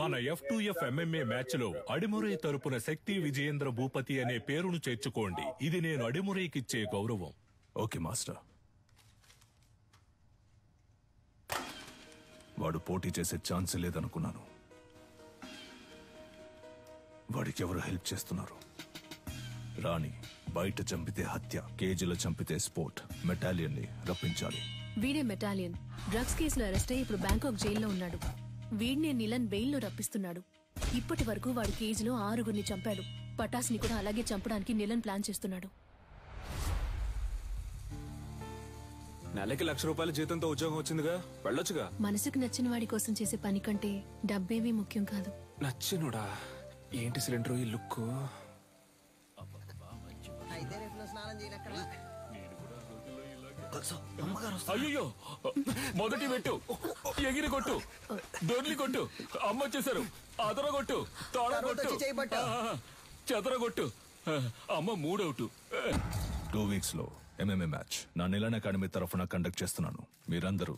మన F2F MMA match లో అడిమురై తరపున శక్తి విజయేంద్ర భూపతి అనే పేరును చేర్చుకోండి. ఇది నేను అడిమురైకిచ్చే గౌరవం. Okay master. వాడు పోటీ చేసే ఛాన్స్ లేదనుకున్నాను. వాడికి ఎవరు హెల్ప్ చేస్తున్నారు? రాణి బయట చంపితే హత్య, కేజీలో చంపితే స్పోర్ట్. మెటాలియన్ ని రప్పించాలి. వీడే మెటాలియన్. డ్రగ్స్ కేసులో అరెస్ట్ అయ్యి ఇప్పుడు బ్యాంకాక్ జైల్లో ఉన్నాడు. వీడినే నిలన్ బెయిల్లో రప్పిస్తున్నాడు. ఇప్పటి వరకు వాడు కేజీలో 6గురిని చంపాడు. పటాస్ ని కూడా అలాగే చంపడానికి నిలన్ ప్లాన్ చేస్తున్నాడు. నెలకి ₹1,00,000 జీతంతో ఉద్యోగం వచ్చిందిగా, వెళ్ళొచ్చుగా. మనసుకు నచ్చిన వాడి కోసం చేసే పని కంటే డబ్బేమీ ముఖ్యం కాదు. నచ్చినోడా? ఏంటి సిలిండర్ ఈ లుక్? అయ్యో, మొదటి పెట్టు, ఎగిరి కొట్టు, దొర్లి కొట్టు, అమ్మ వచ్చేసారు. అదర కొట్టు, తోడ కొట్టు, చెదర కొట్టు. అమ్మ 3 అవుట్. 2 వీక్స్ లో MMA మ్యాచ్ నా నిలన్ అకాడమీ తరఫున కండక్ట్ చేస్తున్నాను. మీరందరూ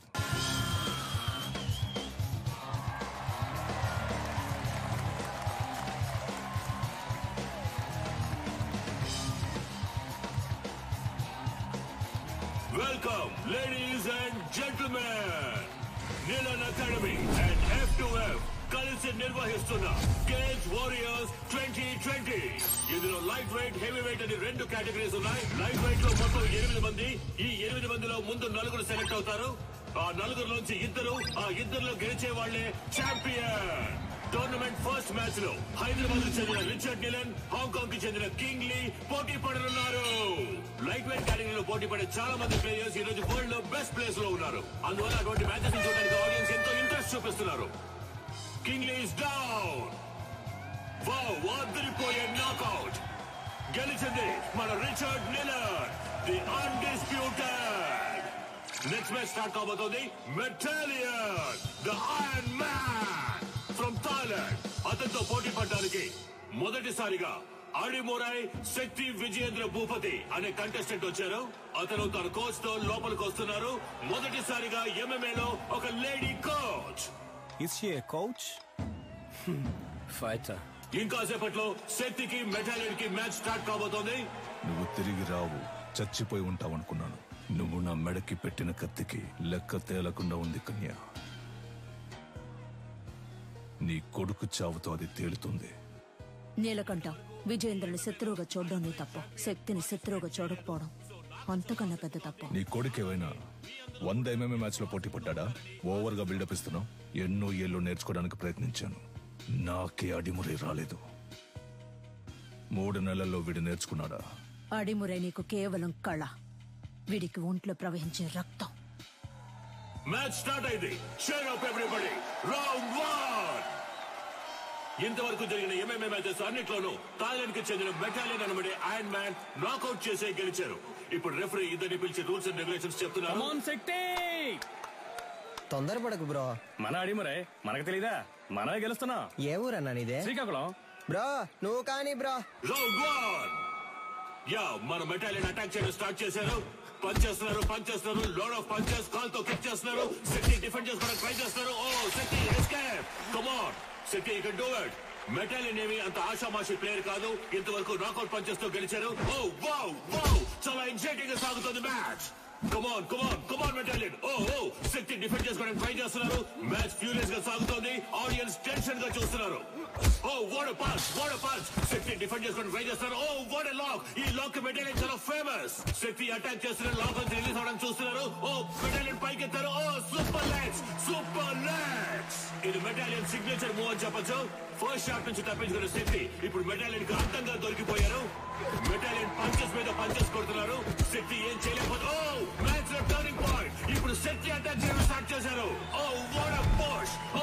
Welcome, ladies and gentlemen. Nilan Academy and F2F కలిసి నిర్వహిస్తున్న కేజ్ వారియర్స్ 2020. ఇందులో లైట్ వెయిట్, హెవీ వెయిట్ అని 2 కేటగిరీస్ ఉన్నాయి. లైట్ వెయిట్ లో మొత్తం 8 మంది. ఈ 8 మందిలో ముందు 4 సెలెక్ట్ అవుతారు. ఆ 4లోంచి 2, ఆ 2లో గెలిచే వాళ్లే ఛాంపియన్. టోర్నమెంట్ ఫస్ట్ మ్యాచ్ లో హైదరాబాద్ కు చెందిన రిచర్డ్ నిలన్, హాంకాంగ్ కి చెందిన కింగ్ లీ పోటీ పడనున్నారు. లైట్ వెయిట్ కేటగిరీలో పోటీ పడే చాలా మంది ప్లేయర్స్ ఈ రోజు వరల్డ్ లో బెస్ట్ ప్లేస్ లో ఉన్నారు. అందువల్ల అటువంటి మ్యాచెస్ చూడడానికి ఆడియన్స్ ఎంతో ఇంట్రెస్ట్ చూపిస్తున్నారు. King Lee is down. Wow, అదిరిపోయే నాకౌట్. గెలిచింది మన Richard Nilan, the undisputed. Next match start కాబోతోంది. Metallion, the iron man from Thailand. అతనితో పోటీ పడడానికి మొదటిసారిగా అడిమురై శక్తి విజయేంద్ర భూపతి అనే కంటెస్టెంట్ వచ్చారు. అతను తన కోచ్ తో లోపలికి వస్తున్నారు. మొదటిసారిగా MMA లో ఒక lady coach. Is she a coach? Fighter. ఇంకాసేపట్లో శక్తికి మెటాలియన్ కి మ్యాచ్ స్టార్ట్ కాబోతోంది. నువ్వు తిరిగి రావు, చచ్చిపోయి ఉంటావనుకున్నాను. నువ్వు నా మెడకి పెట్టిన కత్తికి లెక్క తేలకుండా ఉంది కన్యా. నీ కొడుకు చావుతో అది తేలుతుంది. నీలకంఠ, విజయేంద్రని శత్రువుగా చూడడం నీ తప్పు. శక్తిని శత్రువుగా చూడకపోవడం అంతకన్నా పెద్ద తప్పు. నీ కొడుకు ఏమైనా 100 MMA మ్యాచ్ లో పోటీ పడ్డా? ఓవర్ గా బిల్డప్ ఇస్తున్నావు. ఎన్నో ఏళ్ళు నేర్చుకోవడానికి ప్రయత్నించాను. నాకే అడిమురై రాలేదు. 3 నెలల్లో వీడు నేర్చుకున్నాడా? అడిమురై నీకు కేవలం కళ. వీడికి ఒంట్లో ప్రవహించే రక్తం. మ్యాచ్ స్టార్ట్ అయింది. Cheer up everybody. రౌండ్ 1. ఇంతవరకు జరిగిన MMA మ్యాచెస్ అన్నిట్లోనూ థాయిలాండ్ కి చెందిన మెటాలియన్ అనబడే ఐరన్ మ్యాన్ నాకౌట్ చేసే గెలిచారు. ఇప్పుడు రెఫరీ ఇద్దరిని పిలిచి రూల్స్ అండ్ రెగ్యులేషన్స్ చెప్తున్నారు. తొందరపడకు బ్రో. మన అడిమురై మనకు తెలీదా? మనమే గెలుస్తున్నా. ఏ ఊరన్నా నీదే? శ్రీకాకుళం. బ్రో నువ్వు కానీ బ్రో. రౌండ్ 1. యా, మన మెటాలియన్ అటాక్ చేయడం స్టార్ట్ చేశారు. పంచ్ చేస్తున్నారు, లోడ్ ఆఫ్ పంచెస్. కాల్ తో కిక్ చేస్తున్నారు. శక్తి డిఫెండ్ చేసుకోవడానికి ట్రై చేస్తారు. Oh Shakti escape. Come on Shakti, you can do it. Metallion ఏమి అంత ఆషామాషి ప్లేయర్ కాదు. ఇంతవరకు నాకౌట్ పంచెస్ తో గెలిచారు. ఓ వావ్ వావ్, చాలా ఎక్సైటింగ్ గా సాగుతుంది match. Come on Metallion. Oh Shakti defend చేసుకోవడానికి ట్రై చేస్తున్నారు. మ్యాచ్ ఫ్యూరియస్ గా సాగుతోంది. ఆడియన్స్ టెన్షన్ గా చూస్తున్నారు. Oh what a punch. Shakti defend చేసుకోవడానికి ట్రై చేస్తున్నారు. Oh what a lock. ఈ లాక్ మెటాలియన్ చాలా ఫేమస్. శక్తి అటాక్ చేస్తున్నారు. లాక్ నుంచి రిలీజ్ అవడానికి చూస్తున్నారు. ఓ మెటాలియన్ పైకి ఎత్తారు. Oh super legs. ఇది మెటాలియన్ సిగ్నేచర్ మూవ్ అని చెప్పొచ్చు. ఫస్ట్ షాట్ నుంచి తప్పించుకున్న శక్తి ఇప్పుడు మెటాలియన్ కి అర్థంగా దొరికిపోయారు. మెటాలియన్ పంచెస్ మీద పంచెస్ కొడుతున్నారు. శక్తి ఏం చేయలేకపోతే ఓ మ్యాచ్ లో టర్నింగ్ పాయింట్. ఇప్పుడు శక్తి అటాక్ చేయడం స్టార్ట్ చేశారు. Oh what a push. Oh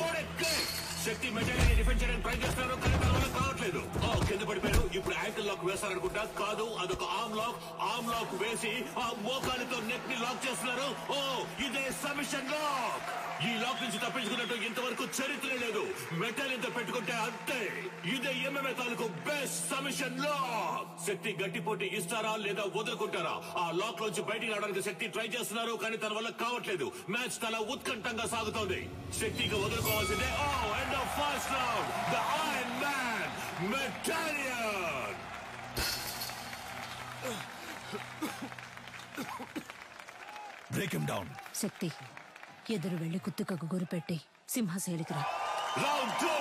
what a kick. Shakti Metallion defend చేయడానికి ట్రై చేస్తున్నారు, కానీ తన వల్ల కావట్లేదు. ఓ కింద పడిపోయారు. ఇప్పుడు యాంకిల్ లాక్ వేస్తారనుకుంటా. కాదు, అదొక ఆర్మ్ లాక్ వేసి ఆ మోకాలితో నెక్ ని లాక్ చేస్తున్నారు. ఓ ఇదే సబ్మిషన్ లాక్. ఈ లాక్ నుంచి తప్పించుకున్నట్టు ఇంతవరకు చరిత్ర లేదు. మెటల్ ఇంత పెట్టుకుంటే అంతే. ఇదే MMA తాలూకు బెస్ట్ సబ్మిషన్ లాక్. శక్తి గట్టి పోటీ ఇస్తారా లేదా వదులుకుంటారా? ఆ లాక్ నుంచి బయటికి రావడానికి శక్తి ట్రై చేస్తున్నారు, కానీ తన వల్ల కావట్లేదు. మ్యాచ్ చాలా ఉత్కంఠంగా సాగుతోంది. శక్తికి వదులుకోవాల్సిందే. End of first round. The iron man Metallion. Break him down. Shakti ఎదురు వెళ్లి కుత్తుకకు గురిపెట్టి సింహశైలికి రా. రౌండ్ 2.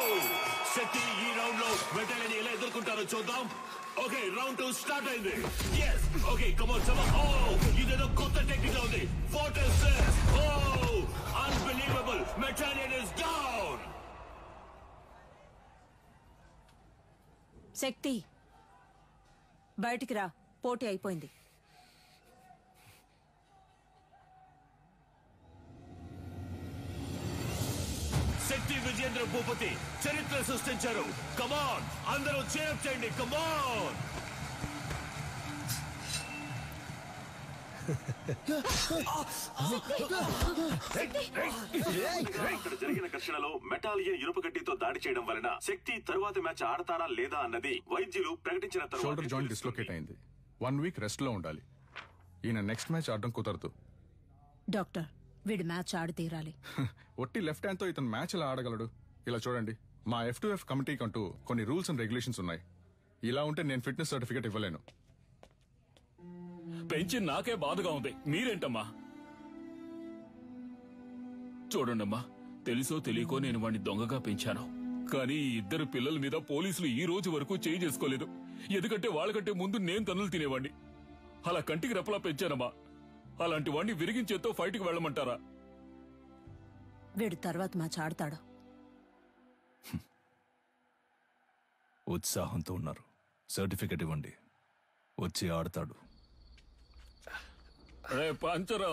శక్తి ఈ రౌండ్ లో మెటాలియన్ ఎలా ఎదుర్కొంటారో చూద్దాం. ఓకే, రౌండ్ 2 స్టార్ట్ అయింది. yes okay, come on some. ఇదేదో కొత్త టెక్నిక్ లా ఉంది. Fortress. Unbelievable. Metallion is down. Shakti బయటికి రా, పోటీ అయిపోయింది. శక్తి విజయేంద్ర భూపతి చరిత్ర సృష్టించారు. కమాన్, అందరూ చేర్ చేయండి. కమాన్. ఇక్కడ జరిగిన ఘర్షణలో మెటాలియన్ ఇనుప గడ్డితో దాడి చేయడం వలన శక్తి తరువాతి మ్యాచ్ ఆడతారా లేదా అన్నది వైద్యులు ప్రకటించిన షోల్డర్ జాయింట్ డిస్లోకేట్ అయింది. 1 వీక్ రెస్ట్ లో ఉండాలి. ఈయన నెక్స్ట్ మ్యాచ్ ఆడడం కుదరదు. డాక్టర్, వీడు మ్యాచ్ ఆడి తీరాలి. ఒట్టి లెఫ్ట్ హ్యాండ్ తో ఇతను మ్యాచ్ ఎలా ఆడగలడు? ఇలా చూడండి, మా F2F కమిటీకి అంటూ కొన్ని రూల్స్ అండ్ రెగ్యులేషన్స్ ఉన్నాయి. ఇలా ఉంటే నేను ఫిట్నెస్ సర్టిఫికేట్ ఇవ్వలేను. పెంచి నాకే బాధగా ఉంది. మీరేంటమ్మా? చూడండమ్మా, తెలుసో తెలియకో నేను వాడిని దొంగగా పెంచాను. కానీ ఈ ఇద్దరు పిల్లల మీద పోలీసులు ఈ రోజు వరకు చేయి చేసుకోలేదు. ఎందుకంటే వాళ్ళకంటే ముందు నేను తన్నులు తినేవాడిని. అలా కంటికి రెప్పలా పెంచానమ్మా. అలాంటి వాడిని విరిగించేతో ఫైట్కి వెళ్ళమంటారా? వీడు తర్వాత మ్యాచ్ ఆడతాడు. ఉత్సాహంతో ఉన్నారు. సర్టిఫికెట్ ఇవ్వండి, వచ్చి ఆడతాడు. రే పంచరా,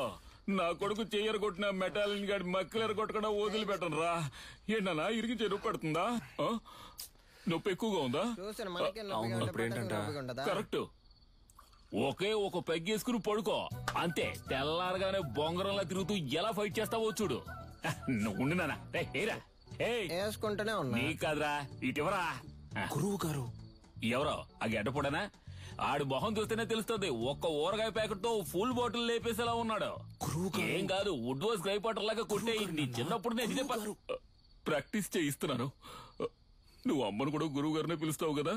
నా కొడుకు చెయ్యరు కొట్టిన మెటాలియన్ గాడి మక్కలేరు కొట్టకుండా వదిలిపెట్టను రా. ఏంటన్నా ఇరిగి చెరువు పడుతుందా? నొప్పి ఎక్కువగా ఉందా? కరెక్ట్. ఒకే ఒక పెగ్గేసుకుని పడుకో అంతే. తెల్లారగానే బొంగరంలా తిరుగుతూ ఎలా ఫైట్ చేస్తావో చూడు. ఉండు నాన్న. వేసుకుంటూనే ఉన్నా. నీ కాదురా, ఇటువరా. గురువు గారు ఎవరో ఆ గడ్డపడనా? ఆడు మొహం చూస్తేనే తెలుస్తుంది. ఒక్క ఊరగాయ ప్యాకెట్ తో ఫుల్ బాటిల్ లేపేసేలా ఉన్నాడు. ఏం కాదు, వుడ్ వాస్ గ్రైపాటర్ లాగా కొట్టే. నీ చిన్నప్పుడు నేను ఇదే ప్రాక్టీస్ చేయిస్తున్నాను. నువ్వు అమ్మను కూడా గురువు గారినే పిలుస్తావు కదా.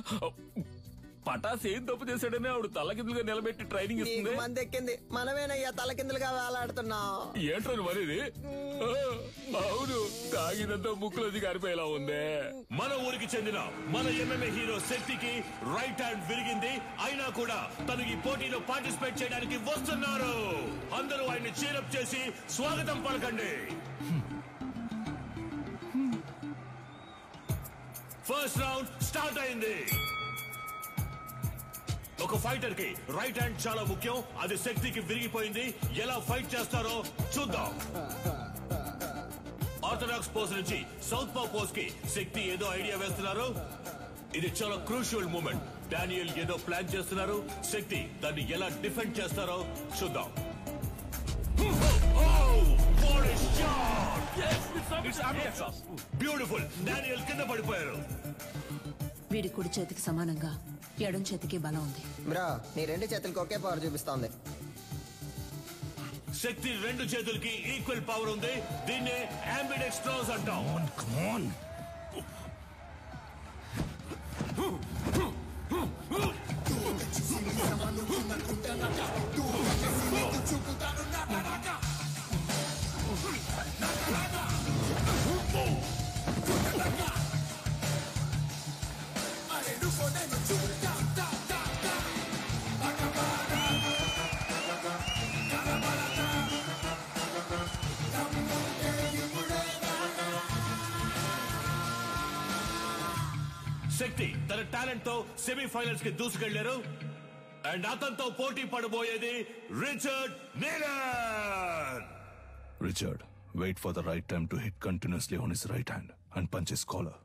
పటాస్ ఏం తప్పు చేశాడని ఆవిడ తలకిందులుగా నిలబెట్టి ట్రైనింగ్ ఇస్తుంది. మంది ఎక్కింది, మనమేనయ్యా తలకిందులుగా వేలాడుతున్నా. ఏంట్రా మరేది? అవును, తాగినంత ముక్కులోది గారిపోయేలా ఉందే. మన ఊరికి చెందిన మన MMA హీరో శక్తికి రైట్ హ్యాండ్ విరిగింది. అయినా కూడా తను ఈ పోటీలో పార్టిసిపేట్ చేయడానికి వస్తున్నారు. అందరూ ఆయన్ని చీరప్ చేసి స్వాగతం పలకండి. ఫస్ట్ రౌండ్ స్టార్ట్ అయింది. ఒక ఫైటర్ కి రైట్ హ్యాండ్ చాలా ముఖ్యం. అది శక్తికి విరిగిపోయింది. ఎలా ఫైట్ చేస్తారో చూద్దాం. ఆర్థడాక్స్ పోజ్ నుంచి సౌత్ పా పోజ్ కి శక్తి ఏదో ఐడియా వేస్తున్నారు. ఇది చాలా క్రూషియల్ మూమెంట్. డానియల్ ఏదో ప్లాన్ చేస్తున్నారు. శక్తి దాన్ని ఎలా డిఫెండ్ చేస్తారో చూద్దాం. బ్యూటిఫుల్. డానియల్ కింద పడిపోయారు. వీడి కుడి చేతికి సమానంగా ఎడం చేతికి బలం ఉంది. బ్రో, నీ 2 చేతులకి ఒకే పవర్ చూపిస్తోంది. శక్తి 2 చేతులకి ఈక్వల్ పవర్ ఉంది. దీన్నే అంబిడెక్స్ట్రోస్ అంటాం. శక్తి తన టాలెంట్ తో సెమీఫైనల్స్ కి దూసుకెళ్లారు. అండ్ అతనితో పోటీ పడబోయేది Richard నీలన్. Richard, wait for the right time to hit continuously on his right hand and punch his collar.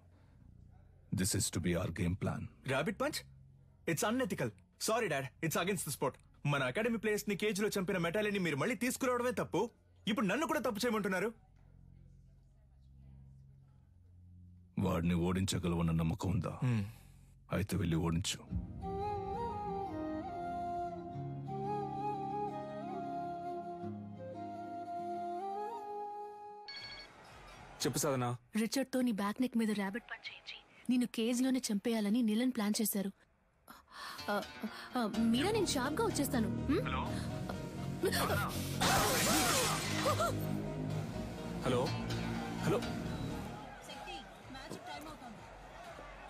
This is to be our game plan. Rabbit punch? It's unethical. Sorry, Dad. It's against the sport. మన academy players ని cage లో చంపిన మెటాలియన్ ని మీరు మళ్ళీ తీసుకురావడమే తప్పు. ఇప్పుడు నన్ను కూడా తప్పు చేయమంటున్నారు. వాడిని ఓడించగలవన్న నమ్మకం ఉందా? అయితే వెళ్ళి ఓడించు. చెప్పు సాధనా. రిచర్డ్ తో నీ బ్యాక్ నెక్ మీద ర్యాబిట్ పంచ్ చేయించి నిన్ను కేజ్ లోనే చంపేయాలని నిలన్ ప్లాన్ చేశారు. మీరా, నేను షార్ప్ గా వచ్చేస్తాను. హలో హలో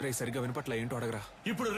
రే, సరిగ్గా వినపట్ల ఏంటో అడగరా. ఇప్పుడు